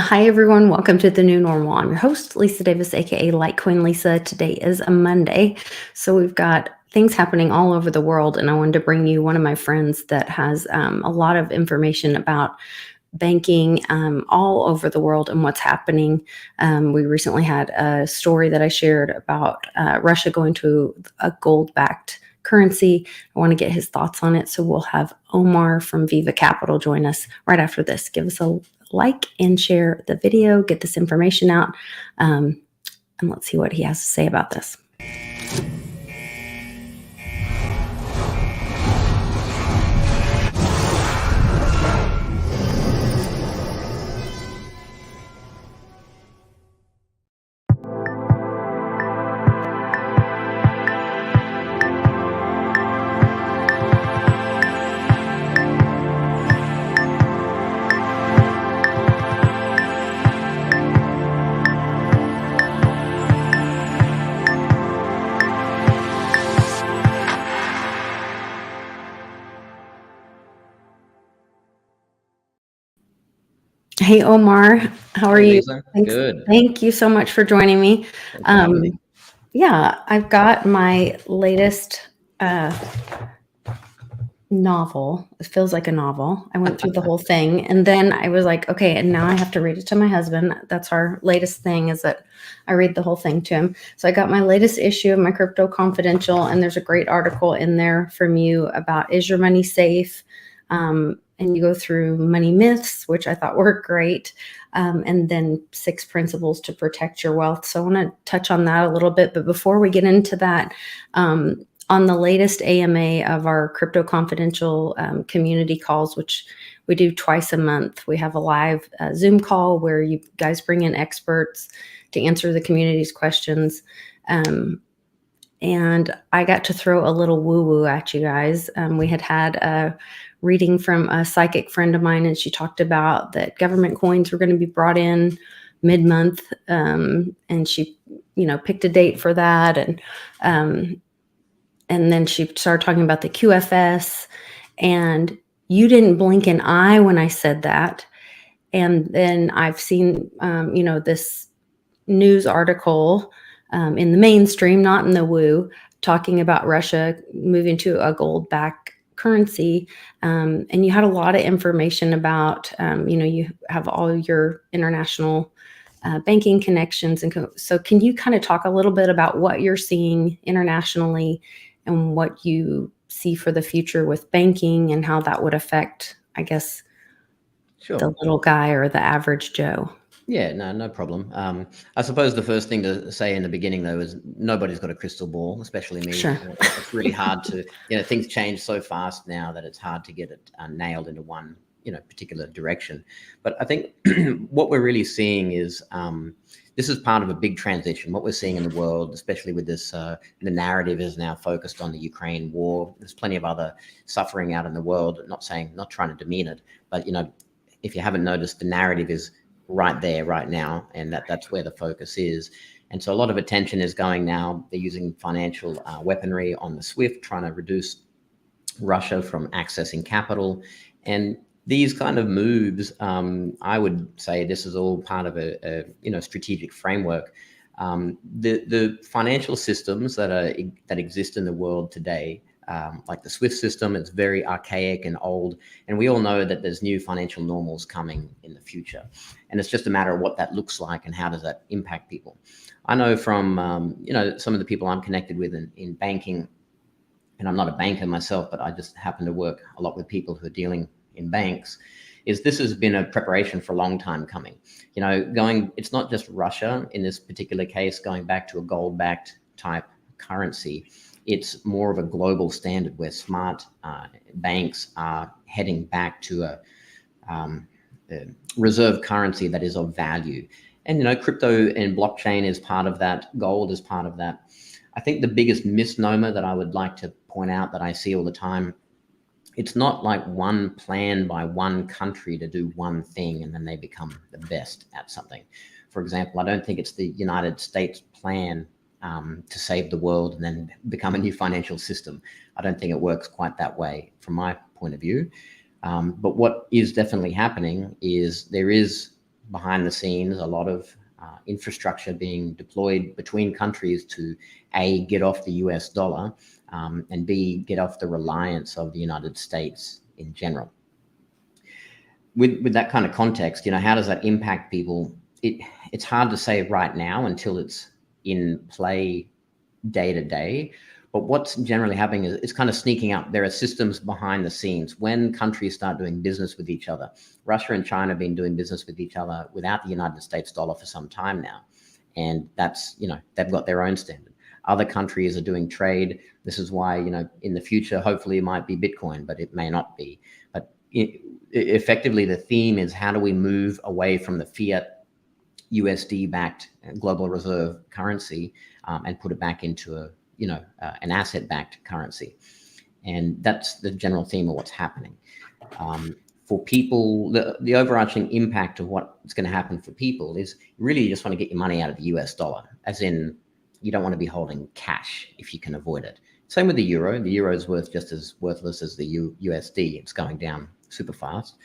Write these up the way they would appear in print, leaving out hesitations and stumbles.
Hi, everyone. Welcome to the new normal. I'm your host, Lisa Davis, aka Litecoin Lisa. Today is a Monday. So we've got things happening all over the world, and I wanted to bring you one of my friends that has a lot of information about banking all over the world and what's happening. We recently had a story that I shared about Russia going to a gold-backed currency. I want to get his thoughts on it. So we'll have Omar from Viva Capital join us right after this. Give us a like and share the video, get this information out, and let's see what he has to say about this. Hey, Omar, how are Hey, you? Lisa. Thanks. Good. Thank you so much for joining me. Thanks for having me. Yeah, I've got my latest novel. It feels like a novel. I went through the whole thing, and then I was like, okay, and now I have to read it to my husband. That's our latest thing, is that I read the whole thing to him. So I got my latest issue of my Crypto Confidential, and there's a great article in there from you about, is your money safe? And you go through money myths, which I thought were great, and then 6 principles to protect your wealth. So I want to touch on that a little bit. But before we get into that, on the latest AMA of our Crypto Confidential community calls, which we do twice a month, we have a live Zoom call where you guys bring in experts to answer the community's questions. And I got to throw a little woo-woo at you guys. We had a reading from a psychic friend of mine, and she talked about that government coins were going to be brought in mid-month, and she, picked a date for that, and then she started talking about the QFS, and you didn't blink an eye when I said that. And then I've seen, this news article in the mainstream, not in the woo, talking about Russia moving to a gold-backed currency. And you had a lot of information about, you have all your international banking connections. And so can you kind of talk a little bit about what you're seeing internationally and what you see for the future with banking and how that would affect, I guess, Sure. the little guy or the average Joe? Yeah, no problem. I suppose the first thing to say in the beginning, though, is nobody's got a crystal ball, especially me. Sure. It's really hard to, things change so fast now that it's hard to get it nailed into one, particular direction. But I think what we're really seeing is this is part of a big transition. What we're seeing in the world, especially with this, the narrative is now focused on the Ukraine war. There's plenty of other suffering out in the world. Not trying to demean it, but if you haven't noticed, the narrative is right there, right now, and that's where the focus is. And so a lot of attention is going now. They're using financial weaponry on the SWIFT, trying to reduce Russia from accessing capital. And these kind of moves, I would say this is all part of a strategic framework. The financial systems that exist in the world today, like the SWIFT system, it's very archaic and old. And we all know that there's new financial normals coming in the future. And it's just a matter of what that looks like and how does that impact people. I know from, some of the people I'm connected with in banking, and I'm not a banker myself, but I just happen to work a lot with people who are dealing in banks, is this has been a preparation for a long time coming. It's not just Russia in this particular case, going back to a gold-backed type currency. It's more of a global standard where smart banks are heading back to a reserve currency that is of value. And, crypto and blockchain is part of that. Gold is part of that. I think the biggest misnomer that I would like to point out that I see all the time, it's not like one plan by one country to do one thing and then they become the best at something. For example, I don't think it's the United States plan to save the world and then become a new financial system. I don't think it works quite that way from my point of view. But what is definitely happening is there is behind the scenes, a lot of infrastructure being deployed between countries to A, get off the US dollar, and B, get off the reliance of the United States in general. With that kind of context, how does that impact people? It's hard to say right now until it's in play day to day. But what's generally happening is it's kind of sneaking up. There are systems behind the scenes. When countries start doing business with each other, Russia and China have been doing business with each other without the United States dollar for some time now. And that's, they've got their own standard. Other countries are doing trade. This is why, in the future, hopefully it might be Bitcoin, but it may not be. But effectively, the theme is how do we move away from the fiat USD-backed global reserve currency and put it back into an asset-backed currency. And that's the general theme of what's happening. For people, the overarching impact of what's going to happen for people is really you just want to get your money out of the US dollar, as in you don't want to be holding cash if you can avoid it. Same with the euro. The euro is just as worthless as the USD. It's going down super fast.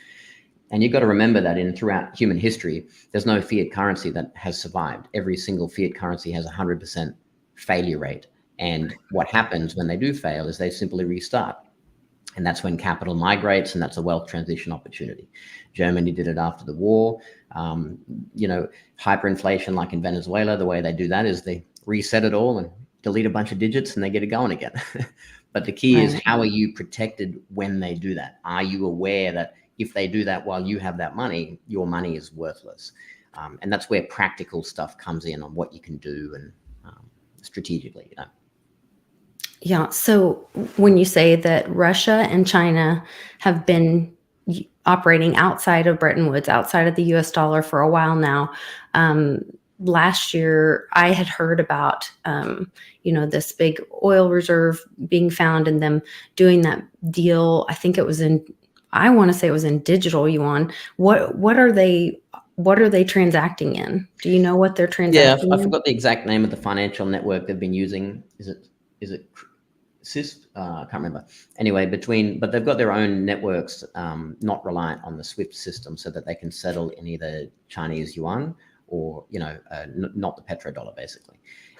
And you've got to remember that throughout human history, there's no fiat currency that has survived. Every single fiat currency has 100% failure rate. And what happens when they do fail is they simply restart. And that's when capital migrates, and that's a wealth transition opportunity. Germany did it after the war. Hyperinflation, like in Venezuela, the way they do that is they reset it all and delete a bunch of digits and they get it going again. But the key is, how are you protected when they do that? Are you aware that if they do that while you have that money, your money is worthless? And that's where practical stuff comes in on what you can do and strategically. Yeah. So when you say that Russia and China have been operating outside of Bretton Woods, outside of the US dollar for a while now, last year I had heard about, this big oil reserve being found and them doing that deal. I think it was I want to say it was in digital yuan. What are they transacting in? Do you know what they're transacting in? I forgot the exact name of the financial network they've been using. Is it CIS? I can't remember. Anyway, but they've got their own networks, not reliant on the SWIFT system, so that they can settle in either Chinese yuan or, not the petrodollar, basically.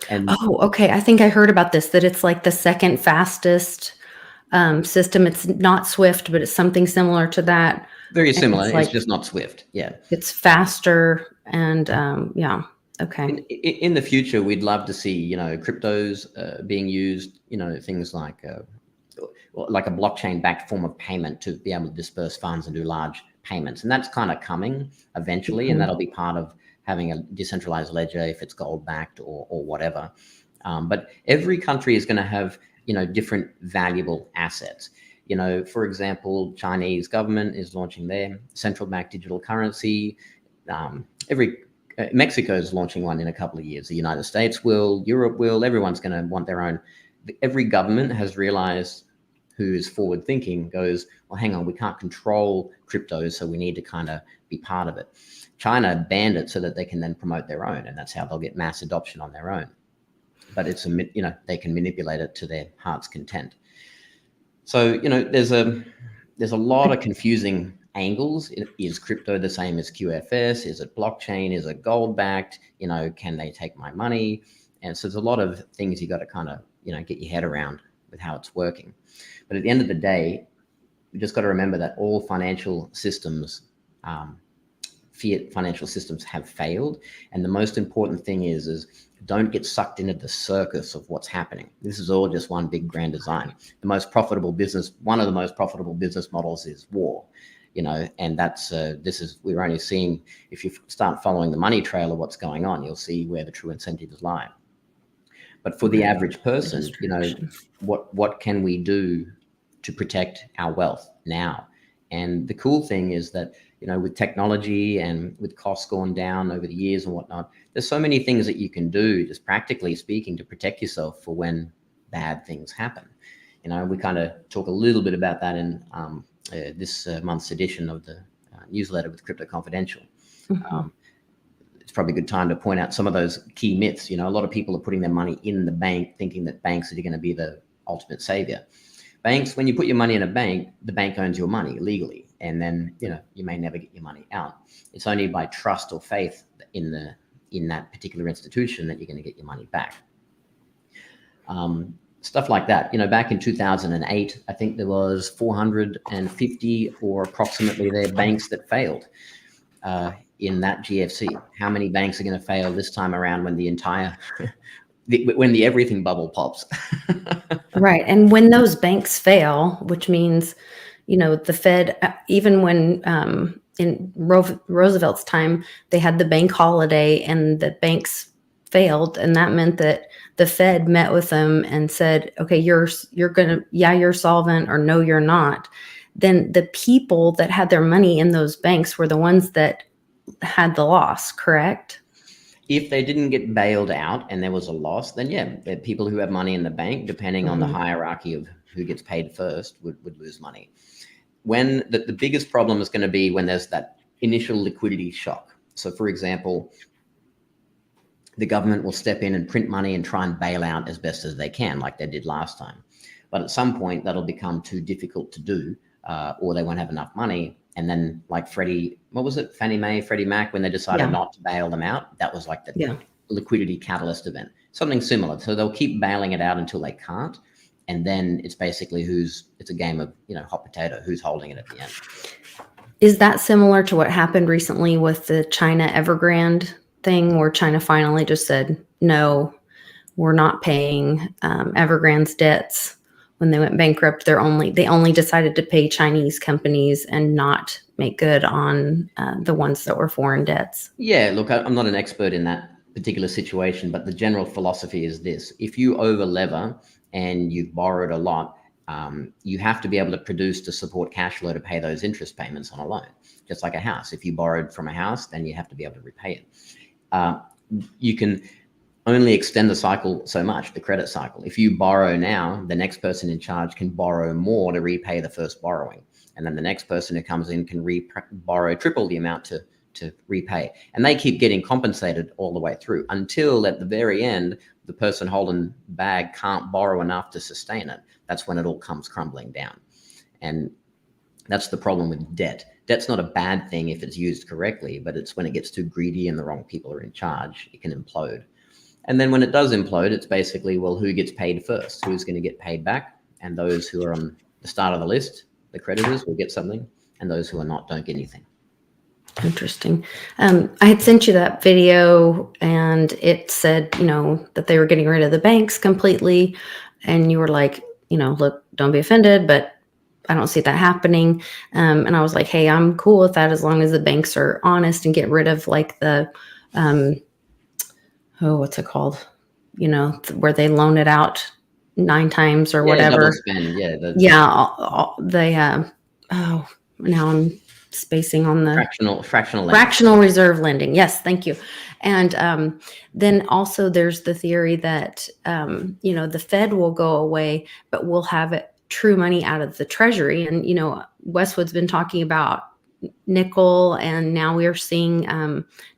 And okay. I think I heard about this, that it's like the second fastest system. It's not SWIFT, but it's something similar to that. Very similar. It's just not SWIFT. Yeah. It's faster and yeah. Okay. In the future, we'd love to see, cryptos being used, things like a blockchain-backed form of payment to be able to disperse funds and do large payments. And that's kind of coming eventually, and that'll be part of having a decentralized ledger if it's gold-backed or whatever. But every country is going to have, different valuable assets. For example, Chinese government is launching their central bank digital currency. Mexico is launching one in a couple of years. The United States will, Europe will, everyone's going to want their own. Every government has realized, who is forward thinking, goes, well, hang on, we can't control cryptos, so we need to kind of be part of it. China banned it so that they can then promote their own, and that's how they'll get mass adoption on their own. But it's they can manipulate it to their heart's content. So there's a lot of confusing angles. Is crypto the same as QFS? Is it blockchain? Is it gold backed? Can they take my money? And so there's a lot of things you got to kind of get your head around with how it's working. But at the end of the day, we just got to remember that all financial systems, fiat financial systems, have failed. And the most important thing is don't get sucked into the circus of what's happening. This is all just one big grand design. One of the most profitable business models is war. And that's we're only seeing, if you start following the money trail of what's going on, you'll see where the true incentives lie. But for the average person, what can we do to protect our wealth now? And the cool thing is that, with technology and with costs going down over the years and whatnot, there's so many things that you can do, just practically speaking, to protect yourself for when bad things happen. We kind of talk a little bit about that in this month's edition of the newsletter with Crypto Confidential. Mm-hmm. It's probably a good time to point out some of those key myths. A lot of people are putting their money in the bank thinking that banks are going to be the ultimate savior. Banks, when you put your money in a bank, the bank owns your money legally. and then you may never get your money out. It's only by trust or faith in that particular institution that you're going to get your money back. Stuff like that. Back in 2008, I think there was 450 or approximately their banks that failed in that GFC. How many banks are going to fail this time around when the entire when the everything bubble pops? Right. And when those banks fail, which means, the Fed, even when in Roosevelt's time, they had the bank holiday and the banks failed. And that meant that the Fed met with them and said, okay, you're solvent, or no, you're not. Then the people that had their money in those banks were the ones that had the loss, correct? If they didn't get bailed out and there was a loss, then the people who have money in the bank, depending on the hierarchy of who gets paid first, would lose money. When the biggest problem is going to be when there's that initial liquidity shock. So, for example, the government will step in and print money and try and bail out as best as they can, like they did last time. But at some point, that'll become too difficult to do, or they won't have enough money. And then, like Fannie Mae, Freddie Mac, when they decided not to bail them out, that was like the liquidity catalyst event. Something similar. So they'll keep bailing it out until they can't. And then it's basically it's a game of, hot potato, who's holding it at the end. Is that similar to what happened recently with the China Evergrand thing, where China finally just said, no, we're not paying Evergrand's debts? When they went bankrupt, they only decided to pay Chinese companies and not make good on the ones that were foreign debts. Yeah, look, I'm not an expert in that particular situation, but the general philosophy is this: if you over lever and you've borrowed a lot, you have to be able to produce to support cash flow to pay those interest payments on a loan. Just like a house, if you borrowed from a house, then you have to be able to repay it. You can only extend the cycle so much, the credit cycle. If you borrow now, the next person in charge can borrow more to repay the first borrowing. And then the next person who comes in can borrow triple the amount to repay. And they keep getting compensated all the way through until at the very end, the person holding the bag can't borrow enough to sustain it. That's when it all comes crumbling down. And that's the problem with debt. Debt's not a bad thing if it's used correctly, but it's when it gets too greedy and the wrong people are in charge, it can implode. And then when it does implode, it's basically, well, who gets paid first? Who's going to get paid back? And those who are on the start of the list, the creditors, will get something, and those who are not don't get anything. Interesting. I had sent you that video, and it said, that they were getting rid of the banks completely. And you were like, look, don't be offended, but I don't see that happening. And I was like, hey, I'm cool with that as long as the banks are honest and get rid of like the, what's it called? Where they loan it out 9 times or whatever. Double spend. Now I'm spacing on the fractional reserve lending. Yes, thank you. And then also there's the theory that the Fed will go away, but we'll have true money out of the Treasury. And Westwood's been talking about nickel, and now we are seeing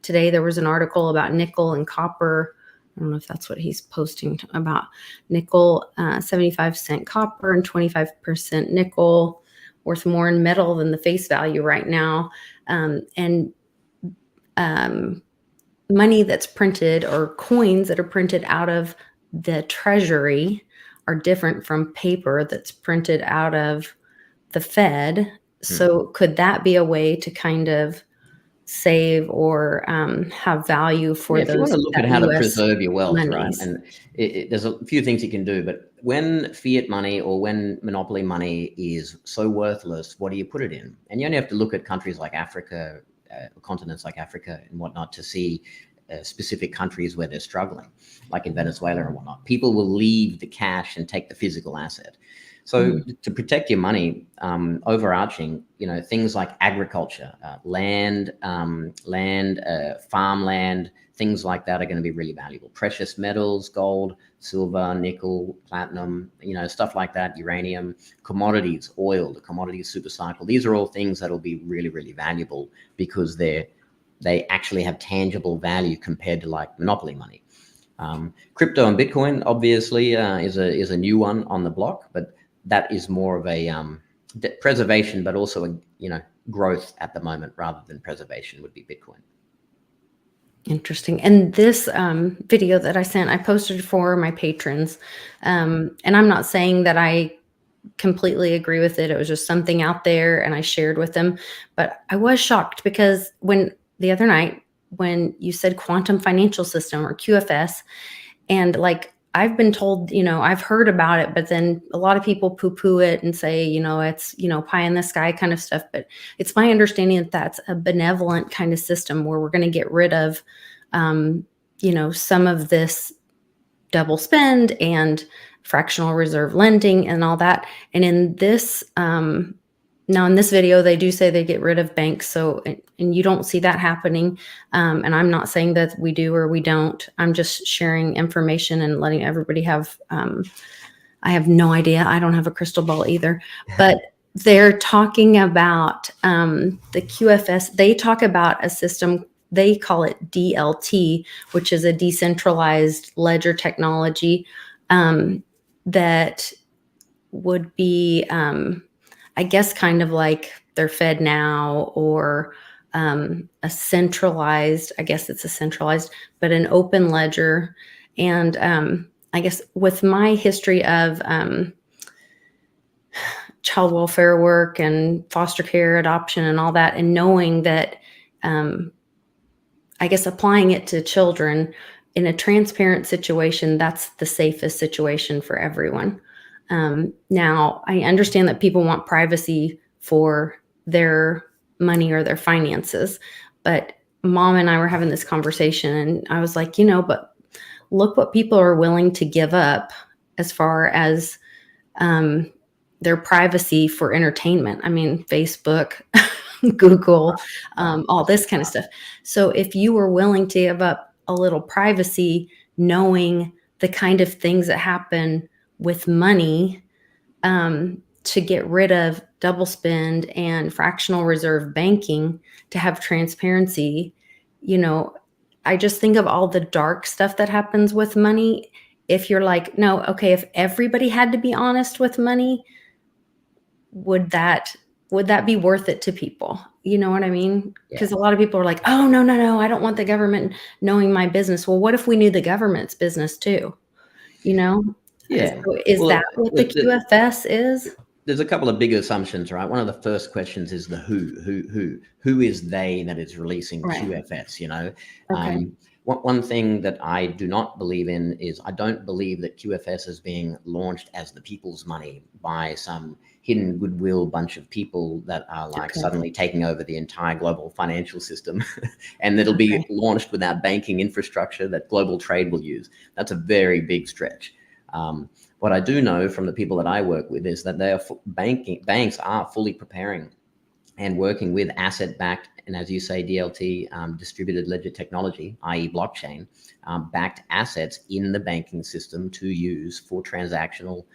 today there was an article about nickel and copper. I don't know if that's what he's posting about. Nickel, 75% copper and 25% nickel, worth more in metal than the face value right now. And money that's printed, or coins that are printed out of the Treasury, are different from paper that's printed out of the Fed. So could that be a way to kind of save or have value for those? If you want to look at how to preserve your wealth, monies. right? And there's a few things you can do, but when fiat money or when monopoly money is so worthless, what do you put it in? And you only have to look at countries like Africa, continents like Africa and whatnot, to see specific countries where they're struggling, like in Venezuela and whatnot. People will leave the cash and take the physical asset. So to protect your money, overarching, things like agriculture, land, farmland, things like that are going to be really valuable. Precious metals, gold, silver, nickel, platinum, stuff like that, uranium, commodities, oil, the commodities super cycle. These are all things that will be really, really valuable because they actually have tangible value compared to like monopoly money. Crypto and Bitcoin obviously is a new one on the block, but that is more of a preservation, but also growth at the moment rather than preservation would be Bitcoin. Interesting. And this video that I sent, I posted for my patrons. And I'm not saying that I completely agree with it. It was just something out there and I shared with them. But I was shocked because the other night, when you said quantum financial system or QFS, and like I've been told, I've heard about it, but then a lot of people poo-poo it and say, it's, pie in the sky kind of stuff. But it's my understanding that that's a benevolent kind of system where we're going to get rid of, some of this double spend and fractional reserve lending and all that. And in this, now in this video, they do say they get rid of banks. So, and you don't see that happening. And I'm not saying that we do or we don't. I'm just sharing information and letting everybody have, I have no idea. I don't have a crystal ball either, but they're talking about the QFS. They talk about a system, they call it DLT, which is a decentralized ledger technology that would be, I guess, kind of like their Fed now, or a centralized, I guess it's a centralized, but an open ledger. And I guess with my history of child welfare work and foster care, adoption, and all that, and knowing that, I guess applying it to children in a transparent situation, that's the safest situation for everyone. Now, I understand that people want privacy for their money or their finances, but Mom and I were having this conversation and I was like, but look what people are willing to give up as far as their privacy for entertainment. I mean, Facebook, Google, all this kind of stuff. So if you were willing to give up a little privacy, knowing the kind of things that happen with money, to get rid of double spend and fractional reserve banking, to have transparency, I just think of all the dark stuff that happens with money. If you're like, no, okay, if everybody had to be honest with money, would that be worth it to people? You know what I mean? Because a lot of people are like, oh, no, I don't want the government knowing my business. Well, what if we knew the government's business too? Yeah. So is that what the QFS is? There's a couple of big assumptions, right? One of the first questions is the who is they that is releasing QFS, Okay. One thing that I do not believe in is I don't believe that QFS is being launched as the people's money by some hidden goodwill bunch of people that are suddenly taking over the entire global financial system and it'll be launched without banking infrastructure that global trade will use. That's a very big stretch. What I do know from the people that I work with is that banks are fully preparing and working with asset-backed, and as you say, DLT, distributed ledger technology, i.e. blockchain, backed assets in the banking system to use for transactional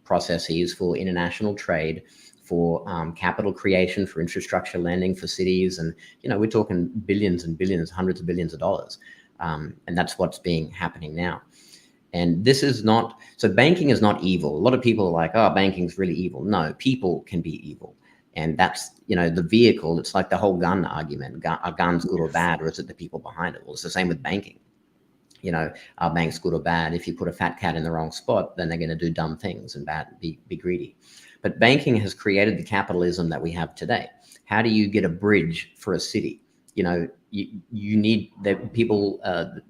processes, for international trade, for capital creation, for infrastructure lending for cities. And, we're talking billions and billions, hundreds of billions of dollars. And that's what's happening now. And this is not, so banking is not evil. A lot of people are like, oh, banking's really evil. No, people can be evil. And that's, the vehicle. It's like the whole gun argument. Are guns good or bad, or is it the people behind it? Well, it's the same with banking. Are banks good or bad? If you put a fat cat in the wrong spot, then they're going to do dumb things and be greedy. But banking has created the capitalism that we have today. How do you get a bridge for a city? You need that people,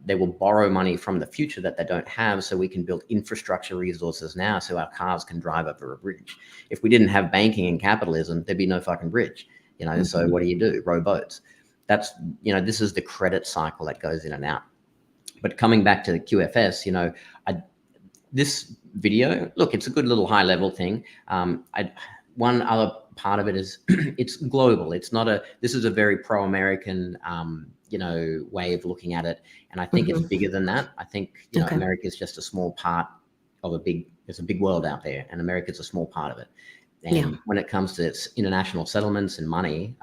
they will borrow money from the future that they don't have, so we can build infrastructure resources now so our cars can drive over a bridge. If we didn't have banking and capitalism, there'd be no fucking bridge, So what do? Rowboats. That's, this is the credit cycle that goes in and out. But coming back to the QFS, this video, look, it's a good little high level thing. One other part of it is it's global. It's not this is a very pro-American, way of looking at it. And I think it's bigger than that. I think, America is just a small part of there's a big world out there, and America is a small part of it. And when it comes to its international settlements and money,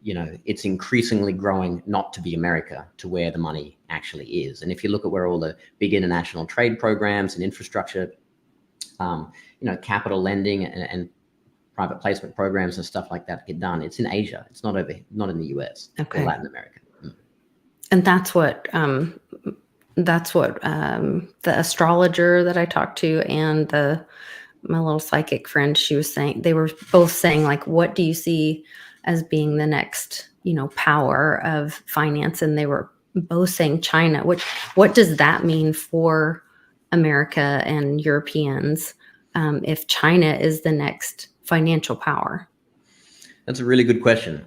it's increasingly growing not to be America, to where the money actually is. And if you look at where all the big international trade programs and infrastructure, capital lending and private placement programs and stuff like that get done, it's in Asia. It's not in the US or Latin America. And that's what the astrologer that I talked to and my little psychic friend, she was saying, they were both saying, like, what do you see as being the next, power of finance? And they were both saying China. What does that mean for America and Europeans if China is the next financial power? That's a really good question.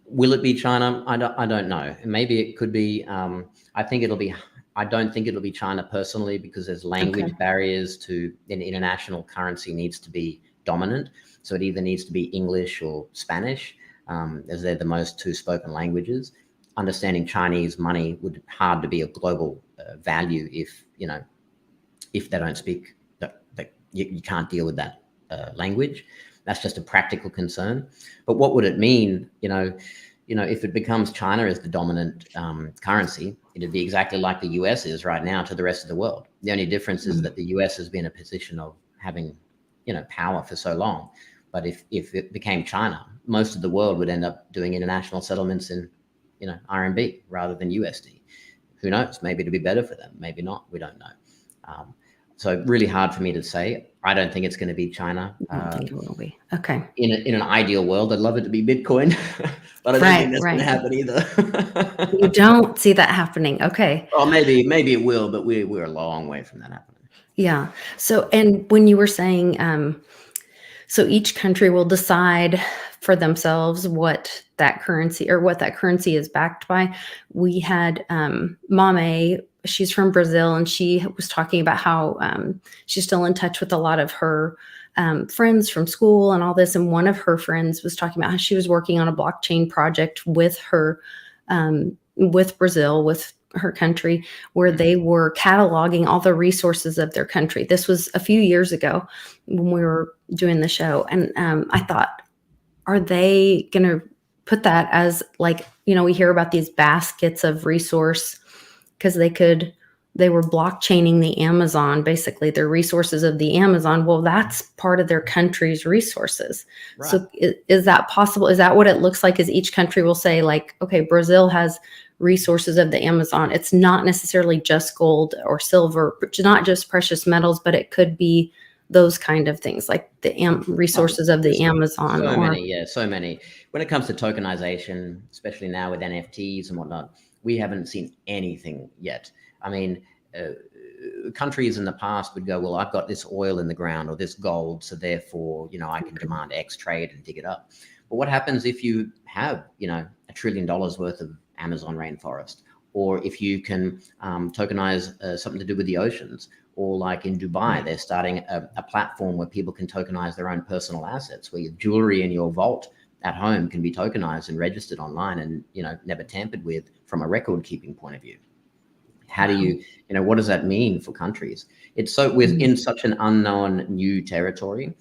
Will it be China? I don't know. Maybe it could be. I think it'll be. I don't think it'll be China personally, because there's language barriers to an international currency needs to be dominant. So it either needs to be English or Spanish, as they're the most two spoken languages. Understanding Chinese money would hard to be a global value if they don't speak. You can't deal with that language. That's just a practical concern. But what would it mean? If it becomes China as the dominant currency, it'd be exactly like the US is right now to the rest of the world. The only difference is that the US has been in a position of having, power for so long. But if it became China, most of the world would end up doing international settlements in, RMB rather than USD. Who knows? Maybe it'd be better for them. Maybe not. We don't know. So really hard for me to say. I don't think it's going to be China. I don't think it will be. Okay. In an ideal world, I'd love it to be Bitcoin, but I don't think that's going to happen either. You don't see that happening. Okay. Well, maybe it will, but we're a long way from that happening. Yeah. So, and when you were saying, so each country will decide for themselves what that currency is backed by. We had Mame, she's from Brazil, and she was talking about how she's still in touch with a lot of her friends from school and all this. And one of her friends was talking about how she was working on a blockchain project with her, with Brazil, with her country, where they were cataloging all the resources of their country. This was a few years ago when we were doing the show. And I thought, are they going to put that as, like, we hear about these baskets of resource, because they were blockchaining the Amazon, basically their resources of the Amazon. Well, that's part of their country's resources. Right. So is that possible? Is that what it looks like? Is each country will say, like, okay, Brazil has resources of the Amazon. It's not necessarily just gold or silver, not just precious metals, but it could be those kind of things, like the resources of the Amazon. So many. When it comes to tokenization, especially now with NFTs and whatnot, we haven't seen anything yet. I mean, countries in the past would go, well, I've got this oil in the ground or this gold, so therefore, I can demand X trade and dig it up. But what happens if you have, $1 trillion worth of Amazon rainforest, or if you can tokenize something to do with the oceans, or like in Dubai, they're starting a platform where people can tokenize their own personal assets, where your jewelry in your vault at home can be tokenized and registered online and, never tampered with from a record keeping point of view. How do you, what does that mean for countries? It's so, we're in such an unknown new territory.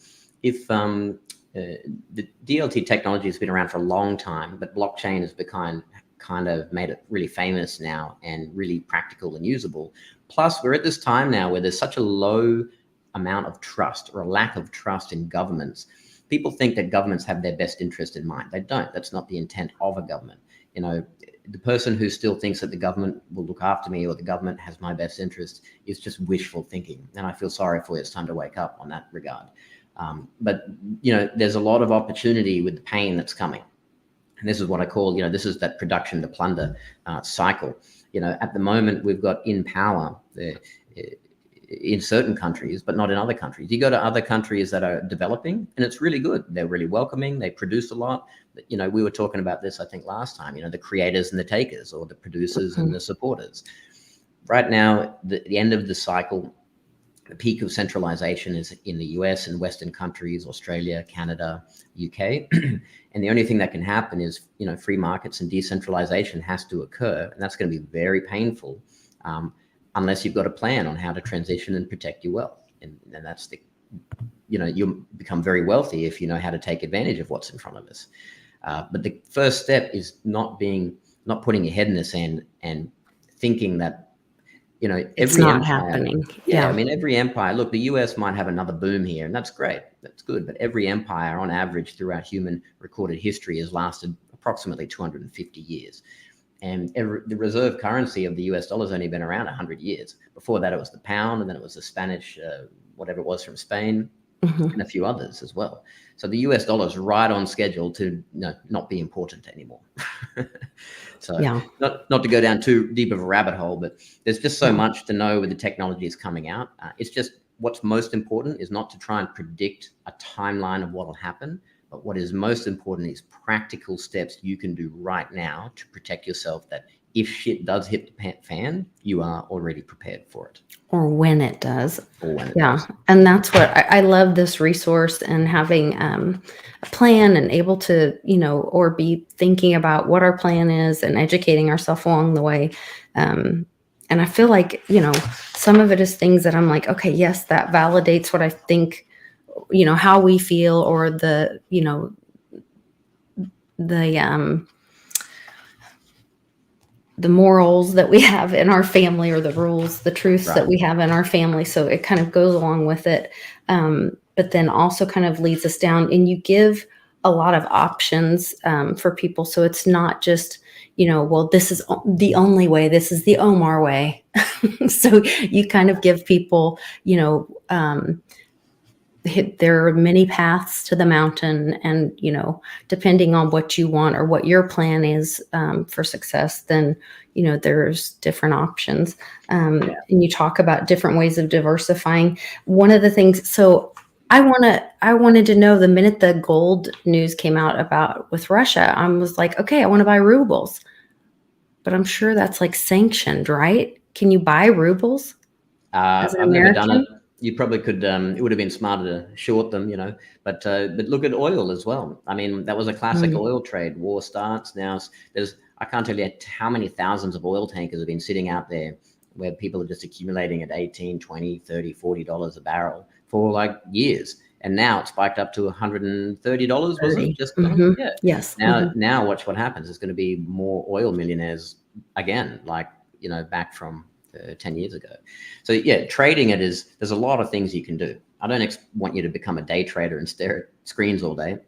If the DLT technology has been around for a long time, but blockchain has become kind of made it really famous now and really practical and usable. Plus, we're at this time now where there's such a low amount of trust or a lack of trust in governments. People think that governments have their best interest in mind. They don't. That's not the intent of a government. The person who still thinks that the government will look after me or the government has my best interest is just wishful thinking. And I feel sorry for you. It's time to wake up on that regard. But there's a lot of opportunity with the pain that's coming. And this is what I call, this is that production to plunder cycle. At the moment, we've got in power in certain countries, but not in other countries. You go to other countries that are developing, and it's really good. They're really welcoming. They produce a lot. We were talking about this, I think, last time, the creators and the takers, or the producers and the supporters. Right now, the end of the cycle, the peak of centralization is in the US and Western countries, Australia, Canada, UK. And the only thing that can happen is, free markets and decentralization has to occur. And that's going to be very painful unless you've got a plan on how to transition and protect your wealth. And that's you'll become very wealthy if you know how to take advantage of what's in front of us. But the first step is not putting your head in the sand and thinking that It's every not empire, happening. yeah, I Yeah. mean, every empire, look, the US might have another boom here, and that's great. That's good. But every empire, on average, throughout human recorded history, has lasted approximately 250 years. And the reserve currency of the US dollar has only been around 100 years. Before that, it was the pound, and then it was the Spanish, whatever it was from Spain, and a few others as well. So the US dollar is right on schedule to not be important anymore. So Yeah. not to go down too deep of a rabbit hole, but there's just so Yeah. much to know with the technology is coming out. It's just what's most important is not to try and predict a timeline of what will happen, but what is most important is practical steps you can do right now to protect yourself, that if shit does hit the fan, you are already prepared for it. Or when it does. Or when it Yeah. does. And that's what I love, this resource, and having a plan and able to, or be thinking about what our plan is and educating ourselves along the way. And I feel like, some of it is things that I'm like, okay, yes, that validates what I think, how we feel, or the the morals that we have in our family, or the rules, the truths that Right. we have in our family. So it kind of goes along with it. But then also kind of leads us down, and you give a lot of options for people. So it's not just, well, this is the only way, this is the Omar way. So you kind of give people, there are many paths to the mountain, and depending on what you want or what your plan is for success, then there's different options. And you talk about different ways of diversifying. One of the things, so I wanted to know, the minute the gold news came out about with Russia, I was like, okay, I want to buy rubles, but I'm sure that's like sanctioned, right? Can you buy rubles as an I've never done it. American? You probably could. It would have been smarter to short them, But look at oil as well. I mean, that was a classic Mm. oil trade. War starts now. I can't tell you how many thousands of oil tankers have been sitting out there, where people are just accumulating at 18, 20, 30, $40 a barrel for like years. And now it's spiked up to $130, was it? 30. Just gone? Mm-hmm. Yeah. Yes. Now, Mm-hmm. now watch what happens. There's going to be more oil millionaires again, like, back from 10 years ago. So yeah, trading there's a lot of things you can do. I don't want you to become a day trader and stare at screens all day.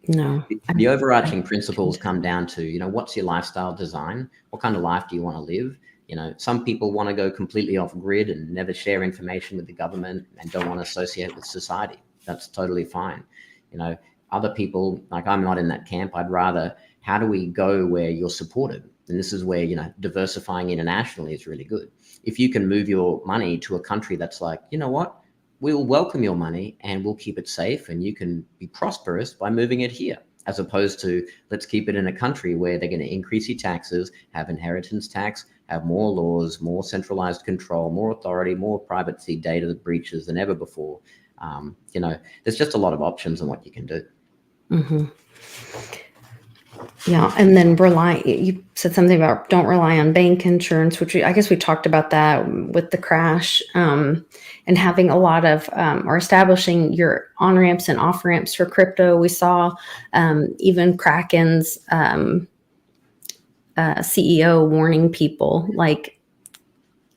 No. The overarching principles come down to, what's your lifestyle design? What kind of life do you want to live? Some people want to go completely off grid and never share information with the government and don't want to associate with society. That's totally fine. Other people, like, I'm not in that camp. I'd rather, how do we go where you're supported? And this is where, diversifying internationally is really good. If you can move your money to a country that's like, you know what, we'll welcome your money and we'll keep it safe, and you can be prosperous by moving it here, as opposed to, let's keep it in a country where they're going to increase your taxes, have inheritance tax, have more laws, more centralized control, more authority, more privacy data breaches than ever before. There's just a lot of options on what you can do. Mm-hmm. Yeah. And then you said something about don't rely on bank insurance, which I guess we talked about that with the crash, and having a lot of, or establishing your on ramps and off ramps for crypto. We saw even Kraken's CEO warning people, like,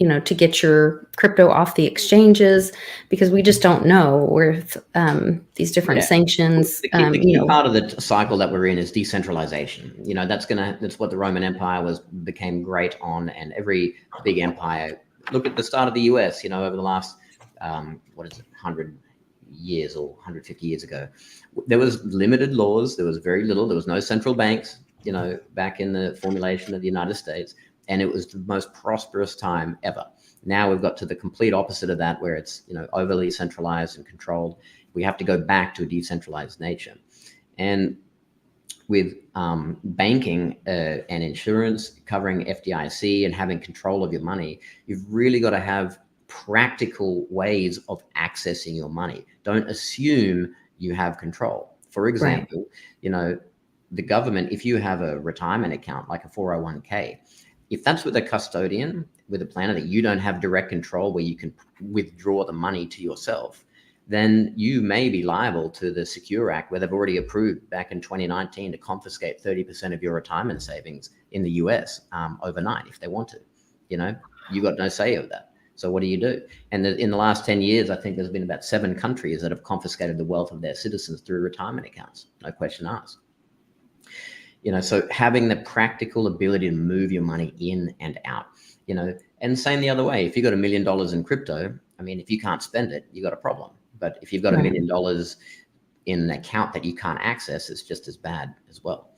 to get your crypto off the exchanges, because we just don't know with these different Yeah. sanctions. The key part of the cycle that we're in is decentralization. That's what the Roman Empire became great on, and every big empire. Look at the start of the US. Over the last 100 years or 150 years ago, there was limited laws. There was very little. There was no central banks. Back in the formulation of the United States, and it was the most prosperous time ever. Now we've got to the complete opposite of that, where it's overly centralized and controlled. We have to go back to a decentralized nature. And with banking and insurance covering FDIC and having control of your money, you've really got to have practical ways of accessing your money. Don't assume you have control. For example, the government, if you have a retirement account like a 401k, if that's with a custodian, with a planner that you don't have direct control, where you can withdraw the money to yourself, then you may be liable to the Secure Act, where they've already approved back in 2019 to confiscate 30% of your retirement savings in the US overnight if they want to. You got no say of that. So what do you do? And in the last 10 years, I think there's been about 7 countries that have confiscated the wealth of their citizens through retirement accounts. No question asked. So having the practical ability to move your money in and out, and same the other way. If you've got $1 million in crypto, I mean, if you can't spend it, you got a problem. But if you've got $1 million in an account that you can't access, it's just as bad as well.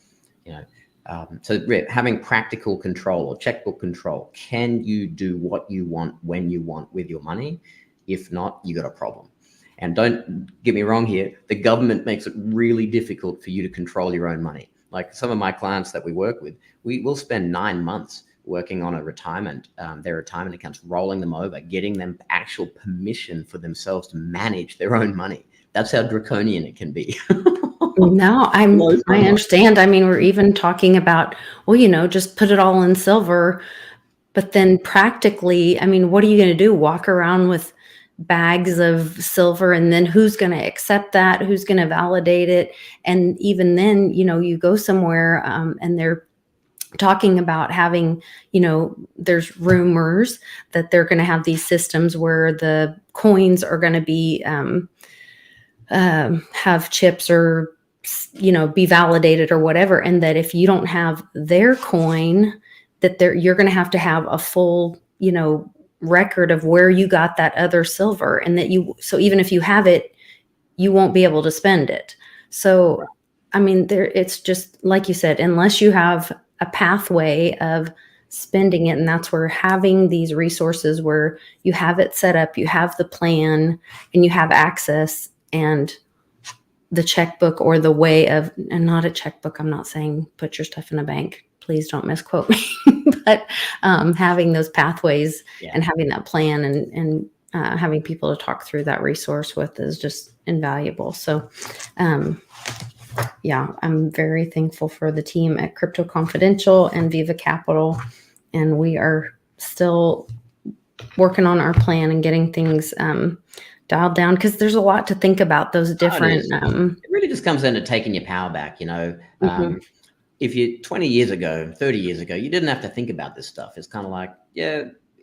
So having practical control or checkbook control, can you do what you want when you want with your money? If not, you got a problem. And don't get me wrong here, the government makes it really difficult for you to control your own money. Like some of my clients that we work with, we will spend 9 months working on their retirement accounts, rolling them over, getting them actual permission for themselves to manage their own money. That's how draconian it can be. No, I understand. I mean, we're even talking about, just put it all in silver. But then practically, I mean, what are you going to do? Walk around with bags of silver, and then who's going to accept that? Who's going to validate it? And even then, you go somewhere and they're talking about having, there's rumors that they're going to have these systems where the coins are going to be have chips or be validated or whatever, and that if you don't have their coin, that you're going to have a full record of where you got that other silver, and that so even if you have it, you won't be able to spend it. So I mean, it's just like you said, unless you have a pathway of spending it, and that's where having these resources where you have it set up, you have the plan, and you have access, and the checkbook or the way of, and not a checkbook, I'm not saying put your stuff in a bank, please don't misquote me, but having those pathways and having that plan and having people to talk through that resource with is just invaluable. So I'm very thankful for the team at Crypto Confidential and Viva Capital, and we are still working on our plan and getting things dialed down, because there's a lot to think about. Those different it really just comes down to taking your power back. If you 20 years ago, 30 years ago, you didn't have to think about this stuff. It's kind of like,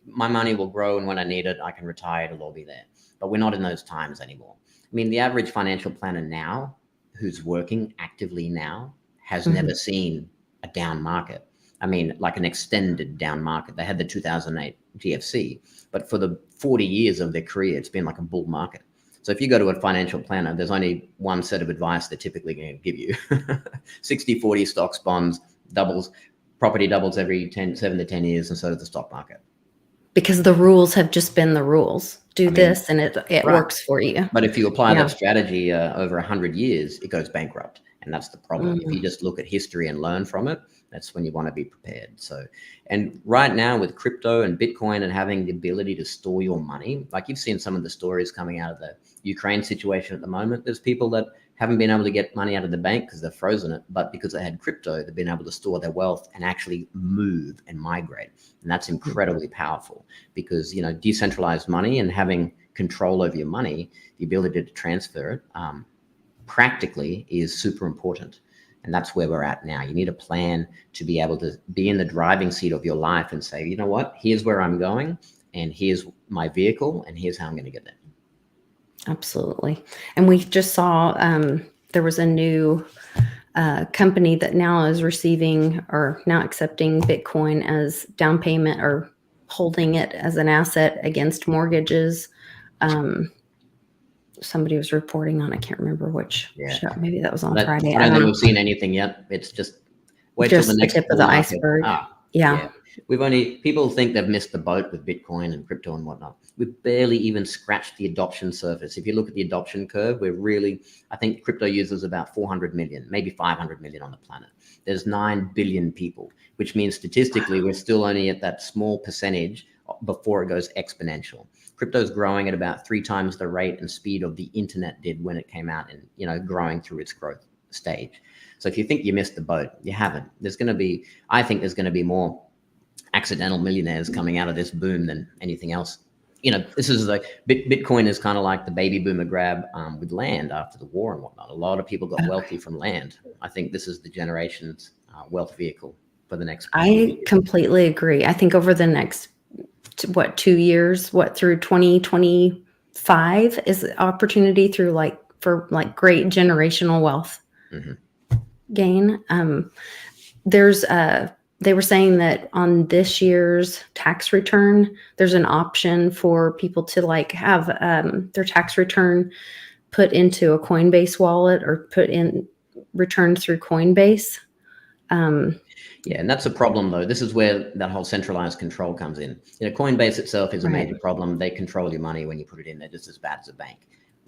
my money will grow, and when I need it, I can retire, it'll all be there. But we're not in those times anymore. I mean, the average financial planner now who's working actively now has never seen a down market. I mean, like an extended down market. They had the 2008 GFC, but for the 40 years of their career, it's been like a bull market. So if you go to a financial planner, there's only one set of advice they're typically going to give you. 60-40 stocks, bonds, doubles, property doubles every 7 to 10 years, and so does the stock market. Because the rules have just been the rules. This and it works for you. But if you apply that strategy over 100 years, it goes bankrupt. And that's the problem. If you just look at history and learn from it, that's when you want to be prepared. So, and right now with crypto and Bitcoin and having the ability to store your money, like you've seen some of the stories coming out of the Ukraine situation at the moment, there's people that haven't been able to get money out of the bank because they've frozen it, but because they had crypto, they've been able to store their wealth and actually move and migrate. And that's incredibly powerful, because, decentralized money and having control over your money, the ability to transfer it, practically is super important. And that's where we're at now. You need a plan to be able to be in the driving seat of your life and say, you know what, here's where I'm going, and here's my vehicle, and here's how I'm going to get there. Absolutely. And we just saw there was a new company that now is receiving or now accepting Bitcoin as down payment or holding it as an asset against mortgages. Somebody was reporting on, I can't remember which show. Maybe that was on Friday. I don't think we've seen anything yet. It's just wait till the next tip of the iceberg. People think they've missed the boat with Bitcoin and crypto and whatnot. We've barely even scratched the adoption surface. If you look at the adoption curve, I think crypto users about 400 million, maybe 500 million on the planet. There's 9 billion people, which means statistically, we're still only at that small percentage before it goes exponential. Crypto's growing at about 3 times the rate and speed of the internet did when it came out and, growing through its growth stage. So if you think you missed the boat, you haven't. I think there's going to be more accidental millionaires coming out of this boom than anything else. This is like Bitcoin is kind of like the baby boomer grab with land after the war and whatnot. A lot of people got wealthy from land. I think this is the generation's wealth vehicle for the next. I completely agree. I think over the next 2 years, through 2025 is the opportunity through for great generational wealth gain. There's they were saying that on this year's tax return, there's an option for people to have their tax return put into a Coinbase wallet or put in returned through Coinbase. Yeah, and that's a problem, though. This is where that whole centralized control comes in. Coinbase itself is a major problem. They control your money when you put it in. They're just as bad as a bank.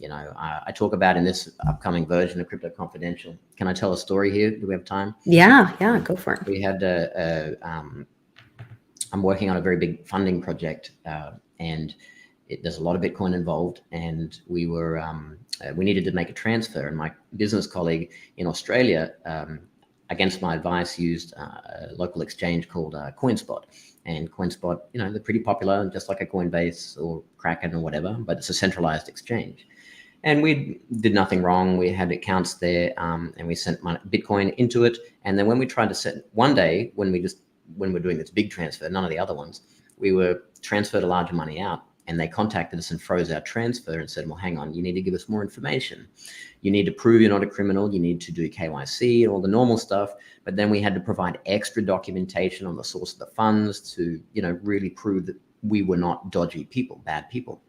I talk about in this upcoming version of Crypto Confidential. Can I tell a story here? Do we have time? Yeah, go for it. We had I'm working on a very big funding project, and there's a lot of Bitcoin involved, and we needed to make a transfer, and my business colleague in Australia, against my advice, used a local exchange called CoinSpot. And CoinSpot, they're pretty popular, just like a Coinbase or Kraken or whatever, but it's a centralized exchange. And we did nothing wrong. We had accounts there, and we sent Bitcoin into it. And then when we tried to one day, when we're doing this big transfer, none of the other ones, we were transferred a larger money out. And they contacted us and froze our transfer and said, well, hang on, you need to give us more information. You need to prove you're not a criminal. You need to do KYC and all the normal stuff. But then we had to provide extra documentation on the source of the funds to, really prove that we were not dodgy people, bad people.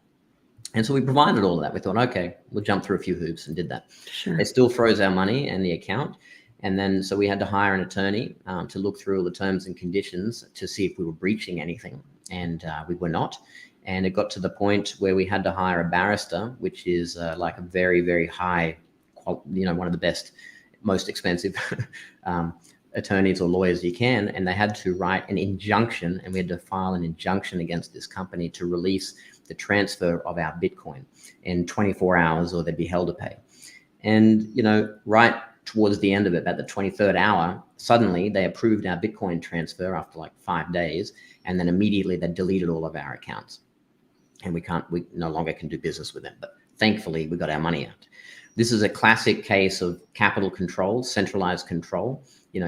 And so we provided all of that. We thought, okay, we'll jump through a few hoops and did that. Sure. They still froze our money and the account. And then, so we had to hire an attorney to look through all the terms and conditions to see if we were breaching anything. And we were not. And it got to the point where we had to hire a barrister, which is like a very, very high, one of the best, most expensive attorneys or lawyers you can. And they had to write an injunction, and we had to file an injunction against this company to release the transfer of our Bitcoin in 24 hours, or they'd be held to pay. And, right towards the end of it, at the 23rd hour, suddenly they approved our Bitcoin transfer after like 5 days. And then immediately they deleted all of our accounts. And we no longer can do business with them. But thankfully, we got our money out. This is a classic case of capital control, centralized control.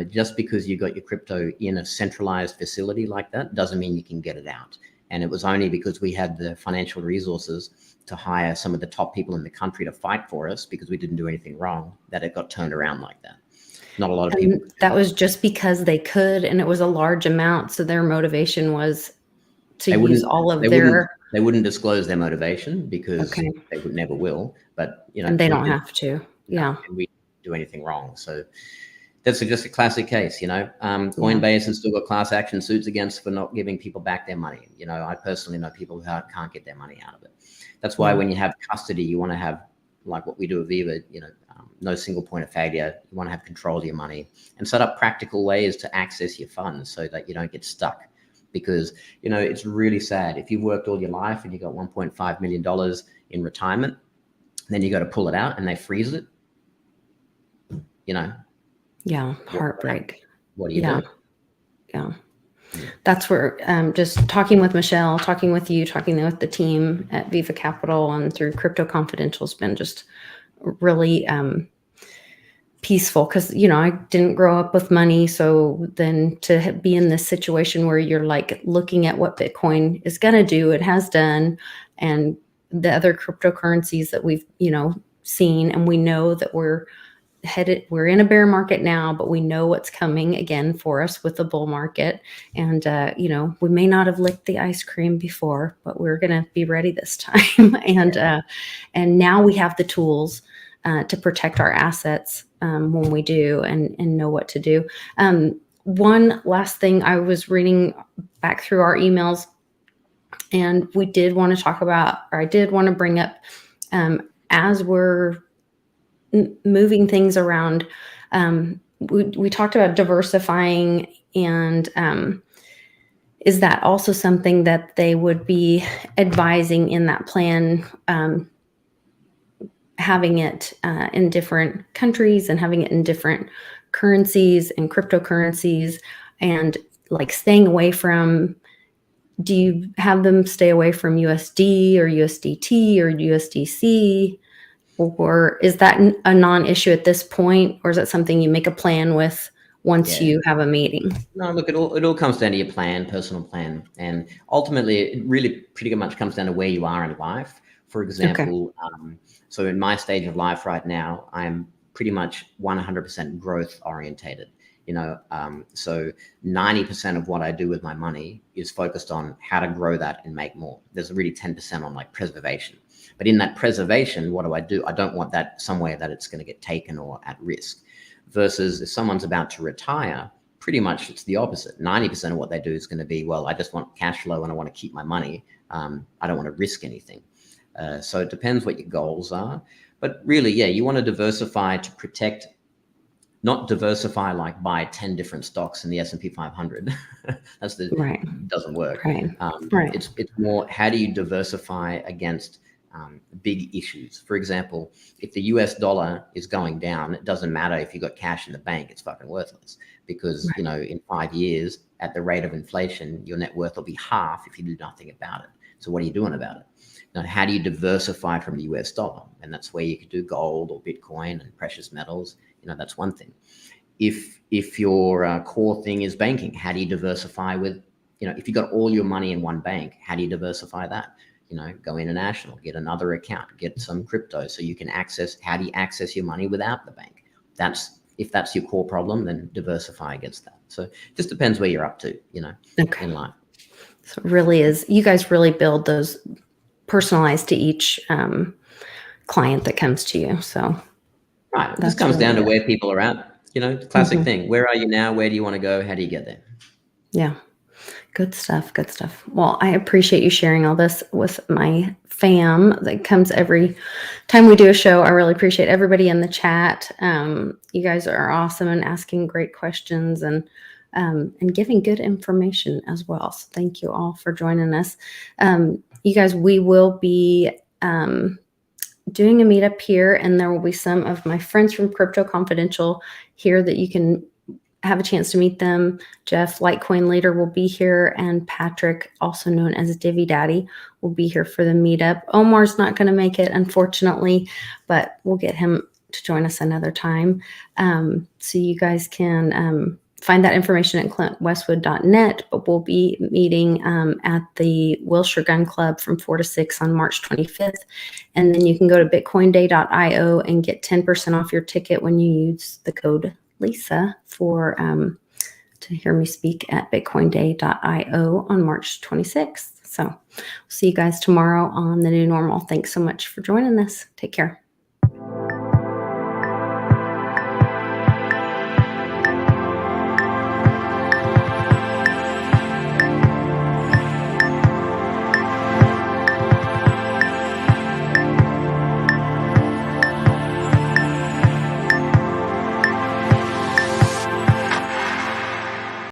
Just because you got your crypto in a centralized facility like that doesn't mean you can get it out. And it was only because we had the financial resources to hire some of the top people in the country to fight for us, because we didn't do anything wrong, that it got turned around like that. Not a lot of people. That was just because they could, and it was a large amount. So their motivation was to use all of their... They wouldn't disclose their motivation because they would never will. But, and they don't have to. Yeah. And we didn't do anything wrong. So that's just a classic case, Coinbase has still got class action suits against for not giving people back their money. I personally know people who can't get their money out of it. That's why when you have custody, you want to have, like what we do at Viva, no single point of failure. You want to have control of your money and set up practical ways to access your funds so that you don't get stuck. Because, it's really sad. If you've worked all your life and you got $1.5 million in retirement, then you got to pull it out and they freeze it. Yeah, heartbreak. What do you do? Yeah. That's where just talking with Michelle, talking with you, talking with the team at Viva Capital and through Crypto Confidential has been just really peaceful, because I didn't grow up with money. So then to be in this situation where you're looking at what Bitcoin is going to do, it has done, and the other cryptocurrencies that we've seen, and we know that we're in a bear market now, but we know what's coming again for us with the bull market. And we may not have licked the ice cream before, but we're going to be ready this time. And now we have the tools to protect our assets when we do, and know what to do. One last thing, I was reading back through our emails, and we did want to talk about, or I did want to bring up, as we're moving things around, we talked about diversifying, and is that also something that they would be advising in that plan, having it in different countries and having it in different currencies and cryptocurrencies, and staying away from, do you have them stay away from USD or USDT or USDC? Or is that a non-issue at this point? Or is that something you make a plan with once Yeah. you have a meeting? No, look, it all comes down to your plan, personal plan, and ultimately, it really pretty much comes down to where you are in life. For Okay. example, so in my stage of life right now, I'm pretty much 100% growth orientated. So 90% of what I do with my money is focused on how to grow that and make more. There's really 10% on like preservation. But in that preservation, what do? I don't want that somewhere that it's going to get taken or at risk. Versus if someone's about to retire, pretty much it's the opposite. 90% of what they do is going to be, well, I just want cash flow and I want to keep my money. I don't want to risk anything. So it depends what your goals are. But really, yeah, you want to diversify to protect, not diversify like buy 10 different stocks in the S&P 500. Right. Doesn't work. Right. Right. It's more, how do you diversify against big issues? For example, if the US dollar is going down, it doesn't matter if you got cash in the bank, it's fucking worthless, because Right. in 5 years at the rate of inflation, your net worth will be half if you do nothing about it. So what are you doing about it? Now, how do you diversify from the US dollar? And that's where you could do gold or Bitcoin and precious metals. That's one thing. If your core thing is banking, how do you diversify with, if you got all your money in one bank, how do you diversify that? Go international, get another account, get some crypto so you can how do you access your money without the bank? If that's your core problem, then diversify against that. So it just depends where you're up to, Okay. in life. So it really is, you guys really build those personalized to each client that comes to you. So Right. It just that's comes really down to good. where people are at, classic thing. Where are you now? Where do you want to go? How do you get there? Yeah. Good stuff. Good stuff. Well, I appreciate you sharing all this with my fam that comes every time we do a show. I really appreciate everybody in the chat. You guys are awesome and asking great questions and giving good information as well. So thank you all for joining us. You guys, we will be doing a meetup here, and there will be some of my friends from Crypto Confidential here that you can have a chance to meet them. Jeff, Litecoin Leader, will be here, and Patrick, also known as Divvy Daddy, will be here for the meetup. Omar's not going to make it, unfortunately, but we'll get him to join us another time. So you guys can find that information at clintwestwood.net, but we'll be meeting at the Wilshire Gun Club from 4 to 6 on March 25th. And then you can go to bitcoinday.io and get 10% off your ticket when you use the code Lisa for to hear me speak at bitcoinday.io on March 26th. So we'll see you guys tomorrow on the new normal. Thanks so much for joining us. Take care.